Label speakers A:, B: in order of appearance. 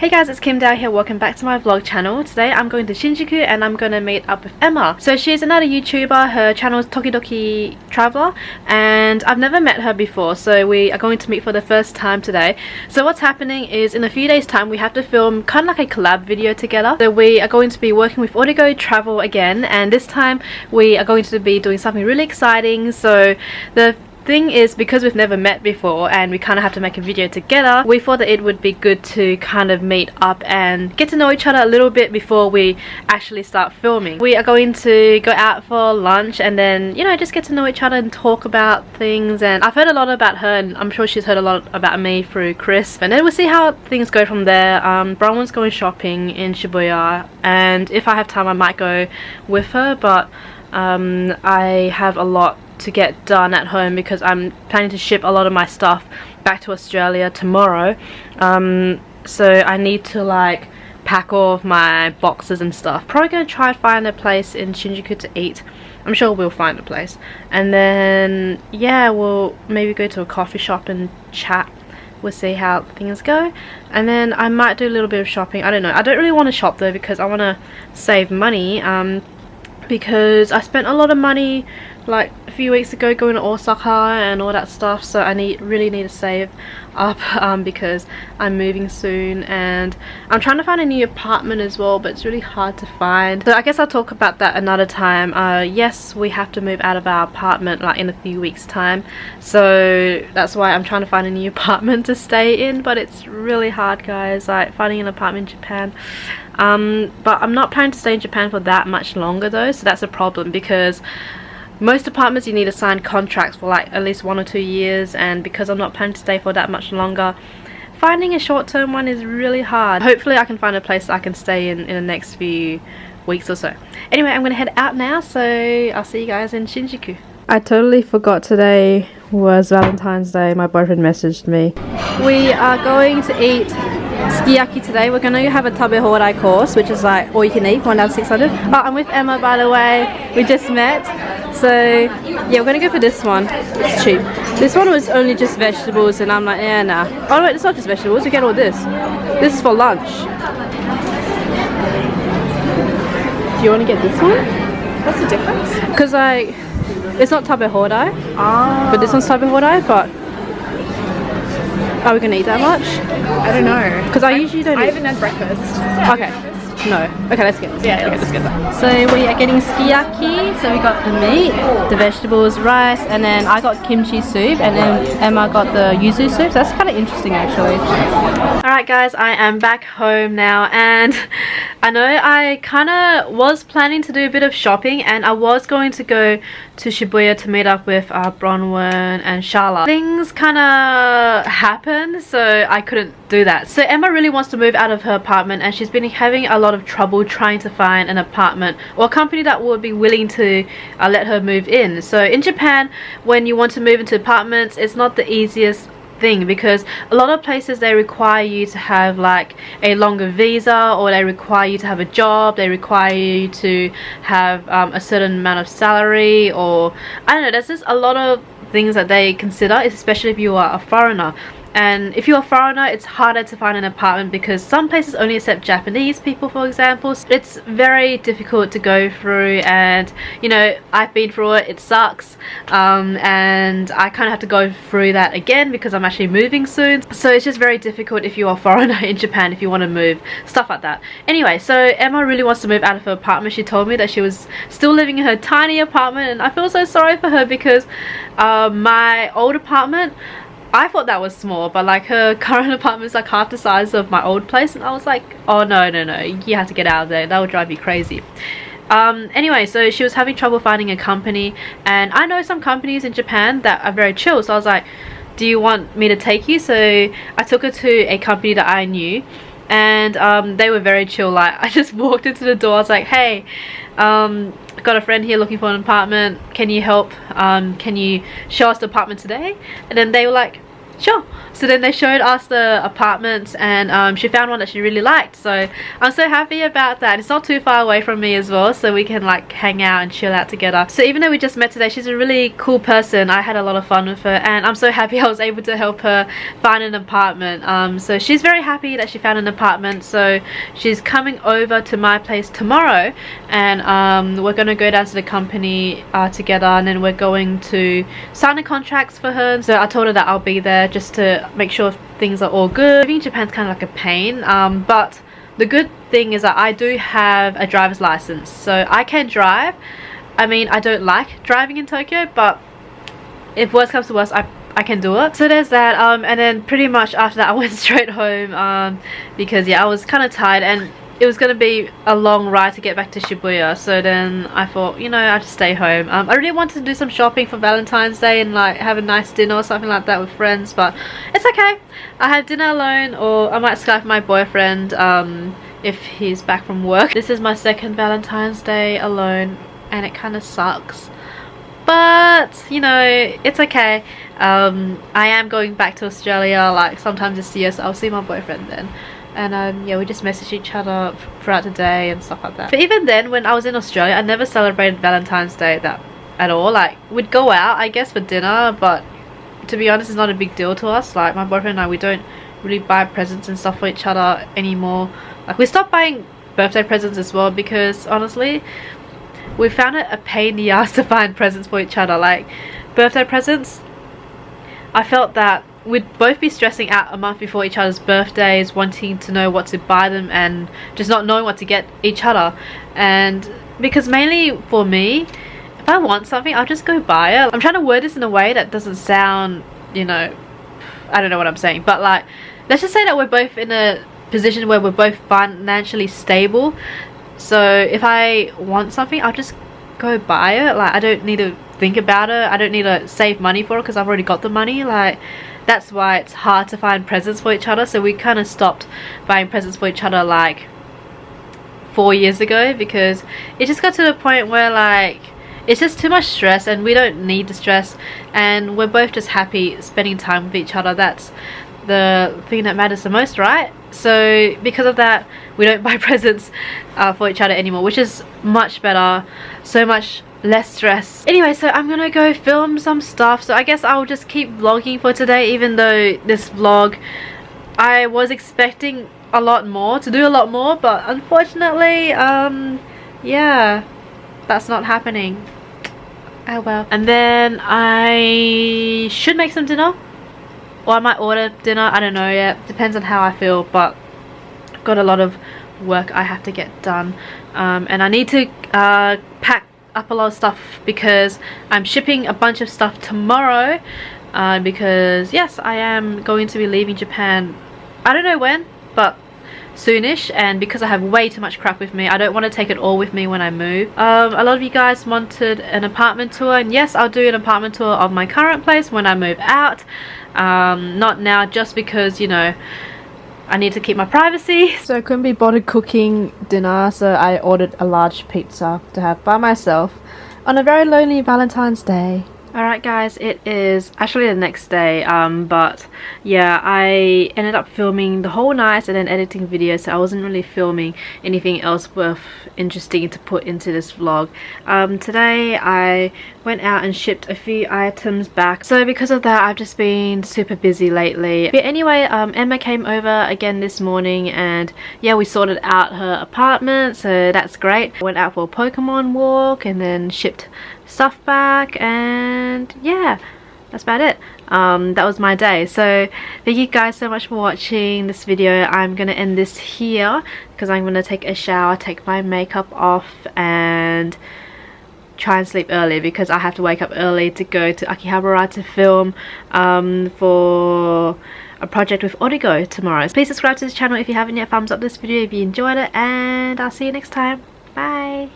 A: Hey guys, it's Kim Dow here. Welcome back to my vlog channel. Today I'm going to Shinjuku and I'm going to meet up with Emma. So she's another YouTuber. Her channel is Tokidoki Traveler and I've never met her before, so we are going to meet for the first time today. So what's happening is in a few days time we have to film kind of like a collab video together. So we are going to be working with Audigo Travel again, and this time we are going to be doing something really exciting. So the thing is, because we've never met before and we kind of have to make a video together, we thought that it would be good to kind of meet up and get to know each other a little bit before we actually start filming. We are going to go out for lunch and then, you know, just get to know each other and talk about things. And I've heard a lot about her and I'm sure she's heard a lot about me through Chris, and then we'll see how things go from there. Bronwyn's going shopping in Shibuya and if I have time I might go with her, but I have a lot to get done at home because I'm planning to ship a lot of my stuff back to Australia tomorrow, so I need to like pack all of my boxes and stuff. Probably gonna try and find a place in Shinjuku to eat. I'm sure we'll find a place, and then yeah, we'll maybe go to a coffee shop and chat. We'll see how things go, and then I might do a little bit of shopping. I don't know, I don't really want to shop though because I want to save money, because I spent a lot of money like a few weeks ago going to Osaka and all that stuff, so I really need to save up because I'm moving soon and I'm trying to find a new apartment as well, but it's really hard to find. So I guess I'll talk about that another time. Yes, we have to move out of our apartment like in a few weeks time, so that's why I'm trying to find a new apartment to stay in, but it's really hard guys, like finding an apartment in Japan. But I'm not planning to stay in Japan for that much longer though, so that's a problem because most apartments you need to sign contracts for like at least 1 or 2 years, and because I'm not planning to stay for that much longer, finding a short-term one is really hard. Hopefully I can find a place I can stay in the next few weeks or so. Anyway, I'm gonna head out now, so I'll see you guys in Shinjuku. I totally forgot today was Valentine's Day. My boyfriend messaged me. We are going to eat sukiyaki today. We're going to have a tabe hodai course, which is like all you can eat, 1,600. Oh, I'm with Emma by the way. We just met. So yeah, we're going to go for this one. It's cheap. This one was only just vegetables and I'm like, yeah, nah. Oh wait, it's not just vegetables. You get all this. This is for lunch. Do you want to get this one?
B: What's the difference?
A: Because like, it's not tabe hodai, but this one's tabe hodai, but are we going to eat that much?
B: I don't know.
A: Because I usually don't eat.
B: I haven't had breakfast.
A: Okay. No. Okay, let's get this.
B: Yeah, okay, let's get that.
A: So we are getting sukiyaki. So we got the meat, the vegetables, rice, and then I got kimchi soup, and then Emma got the yuzu soup. So that's kind of interesting actually. Alright guys, I am back home now, and I know I kind of was planning to do a bit of shopping, and I was going to go to Shibuya to meet up with Bronwyn and Shala. Things kind of happened, so I couldn't do that. So Emma really wants to move out of her apartment, and she's been having a lot of trouble trying to find an apartment or a company that would be willing to let her move in. So in Japan, when you want to move into apartments, it's not the easiest thing because a lot of places they require you to have like a longer visa, or they require you to have a job, they require you to have a certain amount of salary, or I don't know, there's just a lot of things that they consider, especially if you are a foreigner. And if you're a foreigner, it's harder to find an apartment because some places only accept Japanese people, for example. It's very difficult to go through, and you know, I've been through it, it sucks, and I kind of have to go through that again because I'm actually moving soon. So it's just very difficult if you're a foreigner in Japan, if you want to move, stuff like that. Anyway, so Emma really wants to move out of her apartment. She told me that she was still living in her tiny apartment, and I feel so sorry for her because my old apartment, I thought that was small, but like her current apartment is like half the size of my old place, and I was like, oh no, you have to get out of there, that would drive me crazy. Anyway, so she was having trouble finding a company, and I know some companies in Japan that are very chill, so I was like, do you want me to take you? So I took her to a company that I knew, and they were very chill. Like I just walked into the door, I was like, hey, I've got a friend here looking for an apartment, can you help, can you show us the apartment today? And then they were like, sure. So then they showed us the apartments, and she found one that she really liked, so I'm so happy about that. It's not too far away from me as well, so we can like hang out and chill out together. So even though we just met today, she's a really cool person. I had a lot of fun with her, and I'm so happy I was able to help her find an apartment. So she's very happy that she found an apartment, so she's coming over to my place tomorrow, and we're gonna go down to the company together, and then we're going to sign the contracts for her. So I told her that I'll be there just to make sure things are all good. Living in Japan's kind of like a pain, but the good thing is that I do have a driver's license, so I can drive. I mean, I don't like driving in Tokyo, but if worst comes to worst, I can do it. So there's that, and then pretty much after that I went straight home, because yeah, I was kind of tired, and it was going to be a long ride to get back to Shibuya. So then I thought, you know, I'll just stay home. I really wanted to do some shopping for Valentine's Day and like have a nice dinner or something like that with friends, but it's okay. I had dinner alone, or I might Skype my boyfriend if he's back from work. This is my second Valentine's Day alone, and it kind of sucks, but you know, it's okay. I am going back to Australia like sometime this year, so I'll see my boyfriend then. And yeah, we just message each other throughout the day and stuff like that. But even then, when I was in Australia, I never celebrated Valentine's Day at all. Like, we'd go out, I guess, for dinner, but to be honest, it's not a big deal to us. Like, my boyfriend and I, we don't really buy presents and stuff for each other anymore. Like, we stopped buying birthday presents as well, because honestly, we found it a pain in the ass to find presents for each other. Like, birthday presents, I felt that we'd both be stressing out a month before each other's birthdays, wanting to know what to buy them and just not knowing what to get each other. And because mainly for me, if I want something, I'll just go buy it. I'm trying to word this in a way that doesn't sound, you know, I don't know what I'm saying, but like, let's just say that we're both in a position where we're both financially stable. So if I want something, I'll just go buy it. Like, I don't need to think about it. I don't need to save money for it because I've already got the money. Like, that's why it's hard to find presents for each other. So we kind of stopped buying presents for each other like 4 years ago, because it just got to the point where like it's just too much stress, and we don't need the stress, and we're both just happy spending time with each other. That's the thing that matters the most, right? So because of that, we don't buy presents for each other anymore, which is much better, so much less stress. Anyway, so I'm gonna go film some stuff, so I guess I'll just keep vlogging for today, even though this vlog, I was expecting a lot more, to do a lot more, but unfortunately, yeah, that's not happening. Oh well. And then I should make some dinner, or I might order dinner, I don't know yet, depends on how I feel, but I've got a lot of work I have to get done, and I need to pack up a lot of stuff because I'm shipping a bunch of stuff tomorrow, because yes, I am going to be leaving Japan, I don't know when, but soonish, and because I have way too much crap with me, I don't want to take it all with me when I move. A lot of you guys wanted an apartment tour, and yes, I'll do an apartment tour of my current place when I move out. Not now, just because, you know, I need to keep my privacy. So I couldn't be bothered cooking dinner, so I ordered a large pizza to have by myself on a very lonely Valentine's Day. Alright guys, it is actually the next day, but yeah, I ended up filming the whole night and then editing videos, so I wasn't really filming anything else worth interesting to put into this vlog. Today I went out and shipped a few items back, so because of that I've just been super busy lately. But anyway, Emma came over again this morning, and yeah, we sorted out her apartment, so that's great. I went out for a Pokemon walk and then shipped stuff back, and yeah, that's about it. That was my day. So thank you guys so much for watching this video. I'm gonna end this here because I'm gonna take a shower, take my makeup off, and try and sleep early because I have to wake up early to go to Akihabara to film for a project with Origo tomorrow. So please subscribe to this channel if you haven't yet, thumbs up this video if you enjoyed it, and I'll see you next time. Bye.